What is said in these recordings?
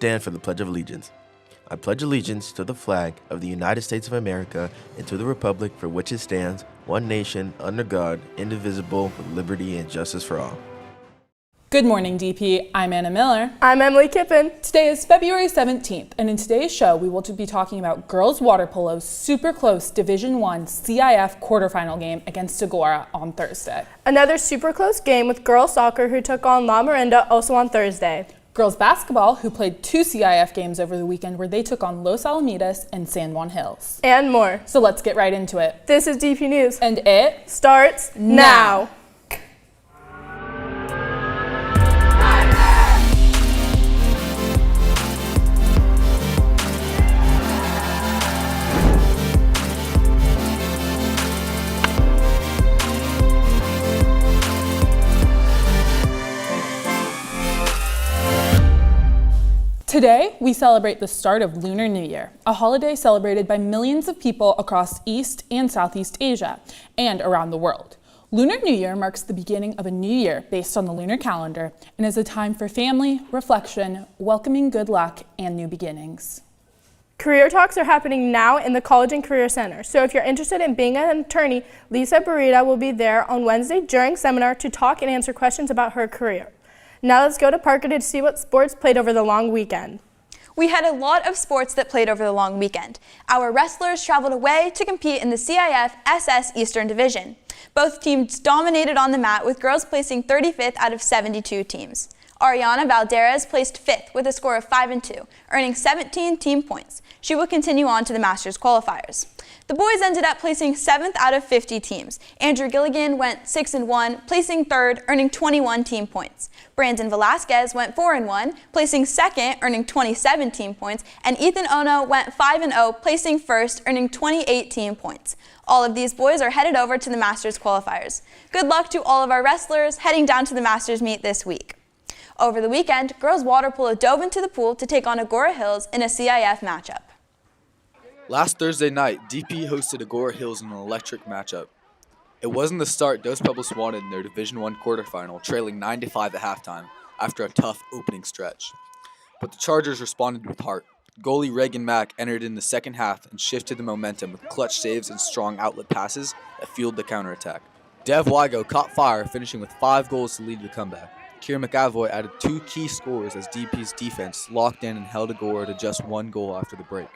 stand for the Pledge of Allegiance? I pledge allegiance to the flag of the United States of America and to the republic for which it stands, one nation, under God, indivisible, with liberty and justice for all. Good morning, DP. I'm Anna Miller. I'm Emily Kippen. Today is February 17th, and in today's show, we will be talking about girls water polo's super close Division I CIF quarterfinal game against Segura on Thursday. Another super close game with girls soccer who took on La Miranda also on Thursday. Girls basketball, who played 2 CIF games over the weekend where they took on Los Alamitos and San Juan Hills. And more. So let's get right into it. This is DP News. And it starts now. Today, we celebrate the start of Lunar New Year, a holiday celebrated by millions of people across East and Southeast Asia and around the world. Lunar New Year marks the beginning of a new year based on the lunar calendar and is a time for family, reflection, welcoming good luck, and new beginnings. Career talks are happening now in the College and Career Center, so if you're interested in being an attorney, Lisa Burita will be there on Wednesday during seminar to talk and answer questions about her career. Now let's go to Parker to see what sports played over the long weekend. We had a lot of sports that played over the long weekend. Our wrestlers traveled away to compete in the CIF SS Eastern Division. Both teams dominated on the mat, with girls placing 35th out of 72 teams. Ariana Valderas placed 5th with a score of 5-2, earning 17 team points. She will continue on to the Masters qualifiers. The boys ended up placing 7th out of 50 teams. Andrew Gilligan went 6-1, placing 3rd, earning 21 team points. Brandon Velasquez went 4-1, placing 2nd, earning 27 team points, and Ethan Ono went 5-0, placing 1st, earning 28 team points. All of these boys are headed over to the Masters qualifiers. Good luck to all of our wrestlers heading down to the Masters meet this week. Over the weekend, girls water polo dove into the pool to take on Agora Hills in a CIF matchup. Last Thursday night, DP hosted Agora Hills in an electric matchup. It wasn't the start Dos Pueblos wanted in their Division I quarterfinal, trailing 9-5 at halftime after a tough opening stretch. But the Chargers responded with heart. Goalie Reagan Mack entered in the second half and shifted the momentum with clutch saves and strong outlet passes that fueled the counterattack. Dev Wygo caught fire, finishing with 5 goals to lead the comeback. Kira McAvoy added 2 key scores as DP's defense locked in and held Agora to just 1 goal after the break.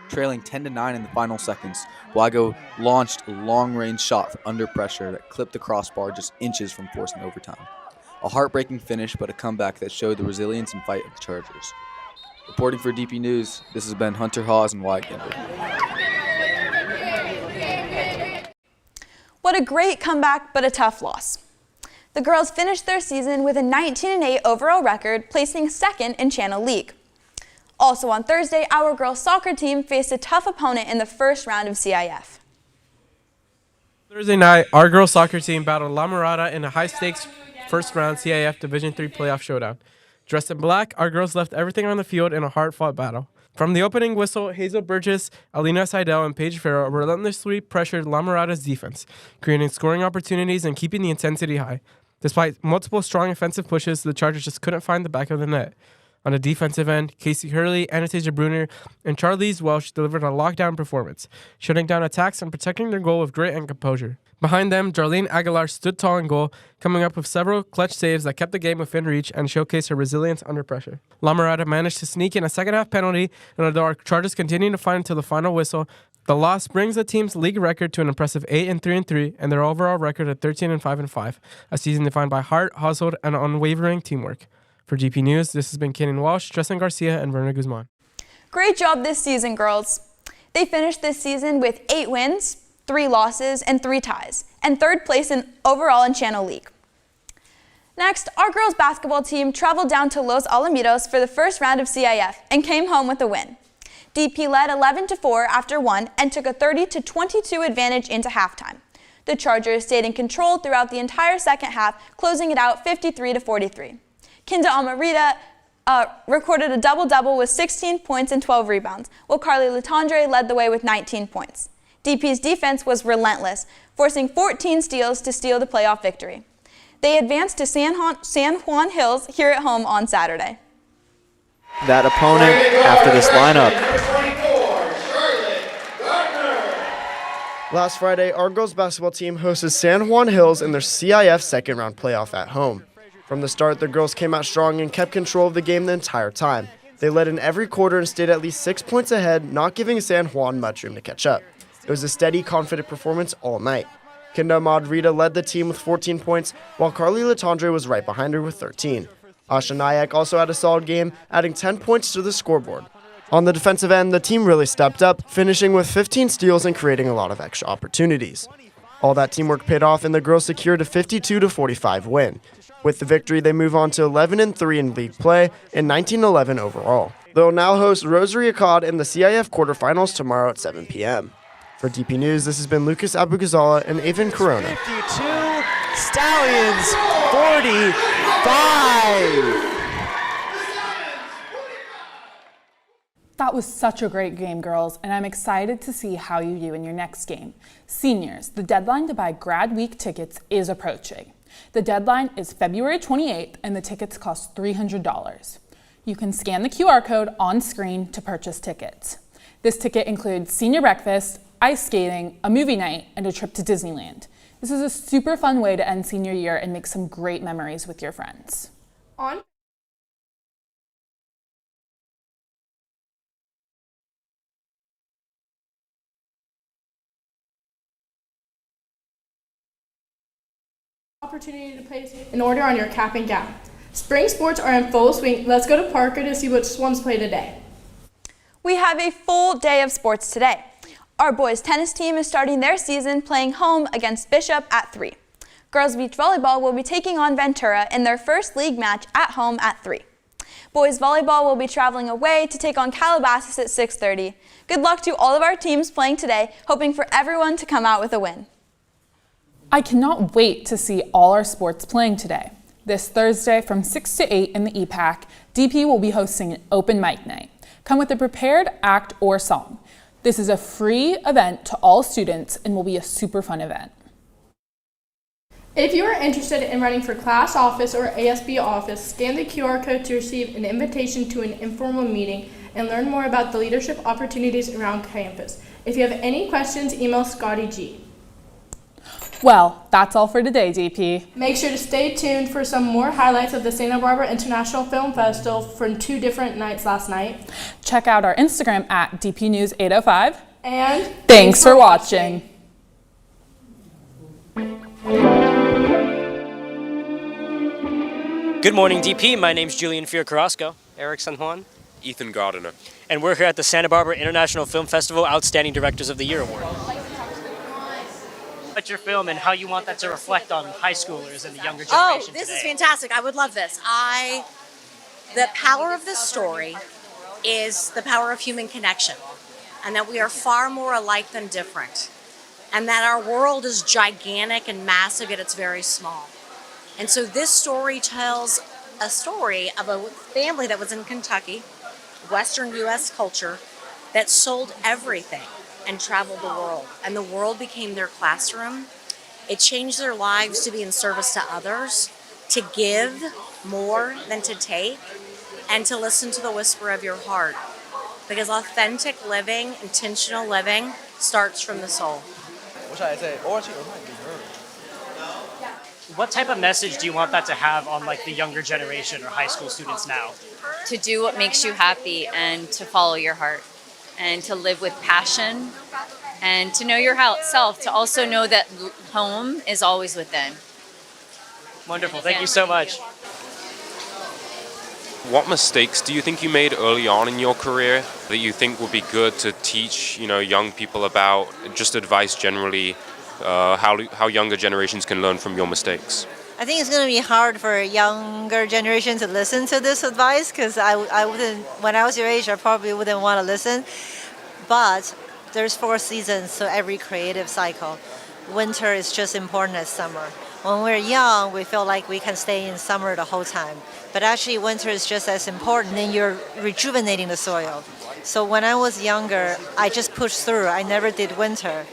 Trailing 10-9 in the final seconds, Wygo launched a long-range shot from under pressure that clipped the crossbar just inches from forcing overtime. A heartbreaking finish, but a comeback that showed the resilience and fight of the Chargers. Reporting for DP News, this has been Hunter Hawes and Wyatt Gimber. What a great comeback, but a tough loss. The girls finished their season with a 19-8 overall record, placing 2nd in Channel League. Also on Thursday, our girls soccer team faced a tough opponent in the first round of CIF. Thursday night, our girls soccer team battled La Mirada in a high-stakes first-round CIF Division III playoff showdown. Dressed in black, our girls left everything on the field in a hard-fought battle. From the opening whistle, Hazel Burgess, Alina Seidel, and Paige Farrow relentlessly pressured La Mirada's defense, creating scoring opportunities and keeping the intensity high. Despite multiple strong offensive pushes, the Chargers just couldn't find the back of the net. On the defensive end, Casey Hurley, Anastasia Bruner, and Charlize Welsh delivered a lockdown performance, shutting down attacks and protecting their goal with grit and composure. Behind them, Darlene Aguilar stood tall in goal, coming up with several clutch saves that kept the game within reach and showcased her resilience under pressure. La Mirada managed to sneak in a second-half penalty, and although our Chargers continued to fight until the final whistle, the loss brings the team's league record to an impressive 8-3-3 and their overall record at 13-5-5, a season defined by heart, hustle, and unwavering teamwork. For DP News, this has been Kenan Walsh, Tristan Garcia, and Verna Guzman. Great job this season, girls. They finished this season with 8 wins, 3 losses, and 3 ties, and 3rd place overall in Channel League. Next, our girls basketball team traveled down to Los Alamitos for the first round of CIF and came home with a win. DP led 11-4 after 1 and took a 30-22 advantage into halftime. The Chargers stayed in control throughout the entire second half, closing it out 53-43. Kinda Amarita recorded a double-double with 16 points and 12 rebounds, while Carly Latondre led the way with 19 points. DP's defense was relentless, forcing 14 steals to steal the playoff victory. They advanced to San Juan Hills here at home on Saturday. that opponent after this lineup. Last Friday, our girls basketball team hosted San Juan Hills in their CIF second-round playoff at home. From the start, the girls came out strong and kept control of the game the entire time. They led in every quarter and stayed at least 6 points ahead, not giving San Juan much room to catch up. It was a steady, confident performance all night. Kinda Madrida led the team with 14 points, while Carly Latondre was right behind her with 13. Asha Nayak also had a solid game, adding 10 points to the scoreboard. On the defensive end, the team really stepped up, finishing with 15 steals and creating a lot of extra opportunities. All that teamwork paid off, and the girls secured a 52-45 win. With the victory, they move on to 11-3 in league play and 19-11 overall. They'll now host Rosary Akkad in the CIF quarterfinals tomorrow at 7 p.m. For DP News, this has been Lucas Abugazala and Avon Corona. 52, Stallions 45. That was such a great game, girls, and I'm excited to see how you do in your next game. Seniors, the deadline to buy Grad Week tickets is approaching. The deadline is February 28th, and the tickets cost $300. You can scan the QR code on screen to purchase tickets. This ticket includes senior breakfast, ice skating, a movie night, and a trip to Disneyland. This is a super fun way to end senior year and make some great memories with your friends. Opportunity to place an order on your cap and gown. Spring sports are in full swing. Let's go to Parker to see which Swans play today. We have a full day of sports today. Our boys tennis team is starting their season playing home against Bishop at 3. Girls beach volleyball will be taking on Ventura in their first league match at home at 3. Boys volleyball will be traveling away to take on Calabasas at 6:30. Good luck to all of our teams playing today, hoping for everyone to come out with a win. I cannot wait to see all our sports playing today. This Thursday from 6 to 8 in the EPAC, DP will be hosting an open mic night. Come with a prepared act or song. This is a free event to all students and will be a super fun event. If you are interested in running for class office or ASB office, scan the QR code to receive an invitation to an informal meeting and learn more about the leadership opportunities around campus. If you have any questions, email Scotty G. Well, that's all for today, DP. Make sure to stay tuned for some more highlights of the Santa Barbara International Film Festival from 2 different nights last night. Check out our Instagram at DPNews805. And thanks for watching. Good morning, DP. My name's Julian Fior-Carrasco. Eric San Juan. Ethan Gardiner. And we're here at the Santa Barbara International Film Festival Outstanding Directors of the Year Award. At your film and how you want that to reflect on high schoolers and the younger generation this today. Is fantastic. I would love this. The power of this story is the power of human connection, and that we are far more alike than different, and that our world is gigantic and massive, yet it's very small. And so this story tells a story of a family that was in Kentucky, Western U.S. culture, that sold everything and traveled the world, and the world became their classroom. It changed their lives to be in service to others, to give more than to take, and to listen to the whisper of your heart. Because authentic living, intentional living, starts from the soul. What type of message do you want that to have on like the younger generation or high school students now? To do what makes you happy and to follow your heart, and to live with passion, and to know yourself, to also know that home is always within. Wonderful. Thank you so much. What mistakes do you think you made early on in your career that you think would be good to teach, young people about? Just advice generally, how younger generations can learn from your mistakes. I think it's going to be hard for younger generation to listen to this advice, because I wouldn't, when I was your age, I probably wouldn't want to listen. But there's 4 seasons, so every creative cycle. Winter is just important as summer. When we're young, we feel like we can stay in summer the whole time. But actually, winter is just as important, and you're rejuvenating the soil. So when I was younger, I just pushed through. I never did winter.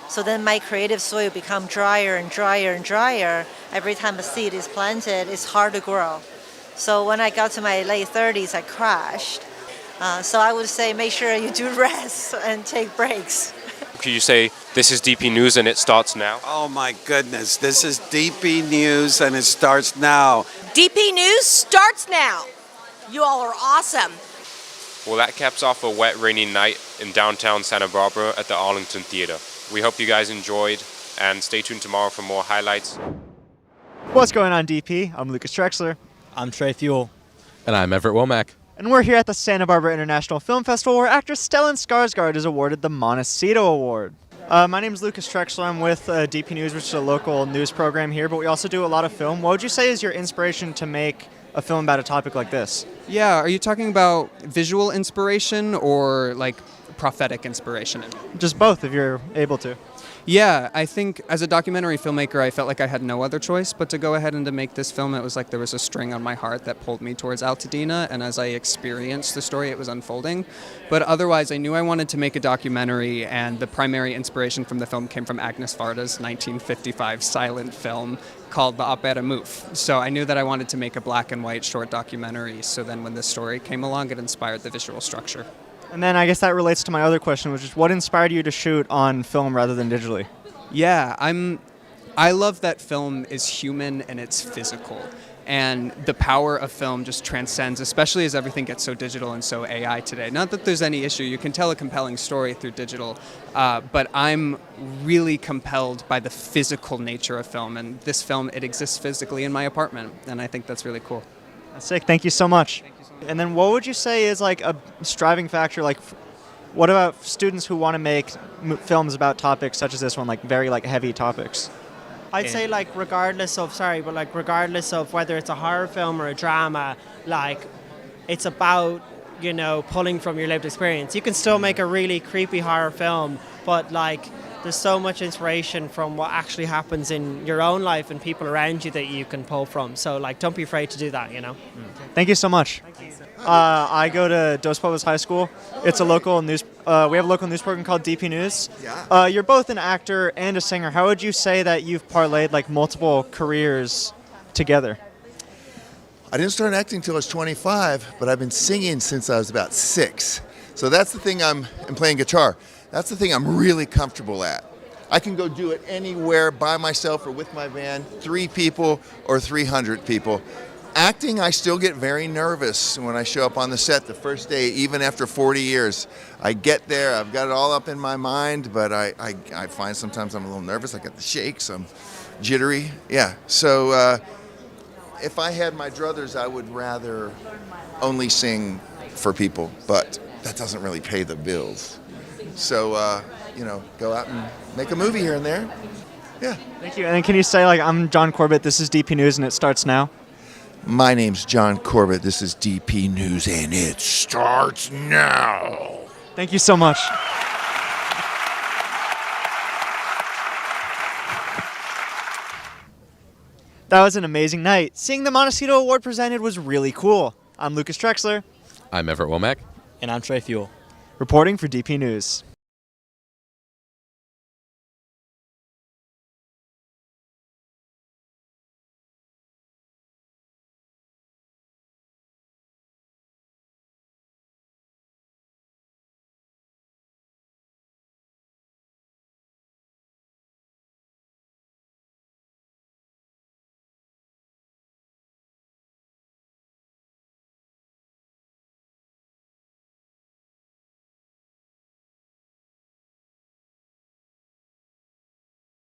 So then my creative soil become drier and drier and drier. Every time a seed is planted, it's hard to grow. So when I got to my late 30s, I crashed. So I would say make sure you do rest and take breaks. Could you say this is DP News and it starts now? Oh my goodness, this is DP News and it starts now. DP News starts now. You all are awesome. Well, that caps off a wet, rainy night in downtown Santa Barbara at the Arlington Theater. We hope you guys enjoyed, and stay tuned tomorrow for more highlights. What's going on, DP? I'm Lucas Trexler. I'm Trey Fuel. And I'm Everett Womack. And we're here at the Santa Barbara International Film Festival where actress Stellan Skarsgård is awarded the Montecito Award. My name is Lucas Trexler. I'm with DP News, which is a local news program here, but we also do a lot of film. What would you say is your inspiration to make a film about a topic like this? Yeah, are you talking about visual inspiration or like prophetic inspiration? Just both, if you're able to. Yeah, I think as a documentary filmmaker, I felt like I had no other choice but to go ahead and to make this film. It was like there was a string on my heart that pulled me towards Altadena, and as I experienced the story, it was unfolding. But otherwise, I knew I wanted to make a documentary, and the primary inspiration from the film came from Agnes Varda's 1955 silent film called The Opera Mouf. So I knew that I wanted to make a black and white short documentary, so then when this story came along, it inspired the visual structure. And then I guess that relates to my other question, which is what inspired you to shoot on film rather than digitally? Yeah, I love that film is human and it's physical. And the power of film just transcends, especially as everything gets so digital and so AI today. Not that there's any issue, you can tell a compelling story through digital, but I'm really compelled by the physical nature of film. And this film, it exists physically in my apartment, and I think that's really cool. That's sick. Thank you so much. And then what would you say is like a striving factor? Like, what about students who want to make films about topics such as this one, like very like heavy topics? I'd say like regardless of whether it's a horror film or a drama, like it's about, you know, pulling from your lived experience. You can still make a really creepy horror film, but like there's so much inspiration from what actually happens in your own life and people around you that you can pull from. So like don't be afraid to do that, you know. Thank you so much. I go to Dos Pueblos High School. It's a local news. We have a local news program called DP News. Yeah. You're both an actor and a singer. How would you say that you've parlayed like multiple careers together? I didn't start acting until I was 25, but I've been singing since I was about 6. So that's the thing and playing guitar. That's the thing I'm really comfortable at. I can go do it anywhere by myself or with my band, 3 people or 300 people. Acting, I still get very nervous when I show up on the set the first day, even after 40 years. I get there, I've got it all up in my mind, but I find sometimes I'm a little nervous. I get the shakes, I'm jittery. Yeah, so if I had my druthers, I would rather only sing for people, but that doesn't really pay the bills. So, you know, go out and make a movie here and there. Yeah. Thank you. And then can you say, like, I'm John Corbett, this is DP News, and it starts now? My name's John Corbett, this is DP News, and it starts now. Thank you so much. That was an amazing night. Seeing the Montecito Award presented was really cool. I'm Lucas Trexler. I'm Everett Womack. And I'm Trey Fuel. Reporting for DP News.